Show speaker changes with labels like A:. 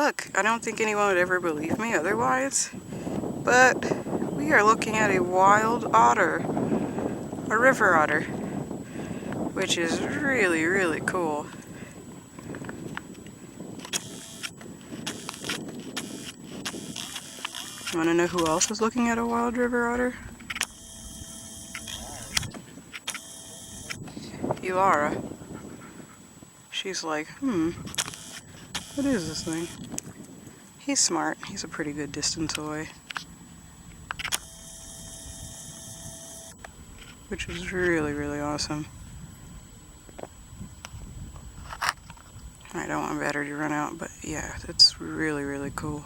A: look, I don't think anyone would ever believe me otherwise, but we are looking at a wild otter, a river otter, which is really, really cool. Want to know who else is looking at a wild river otter? Elara. She's like, what is this thing? He's smart. He's a pretty good distance away. Which is really, really awesome. I don't want battery to run out, but yeah, that's really, really cool.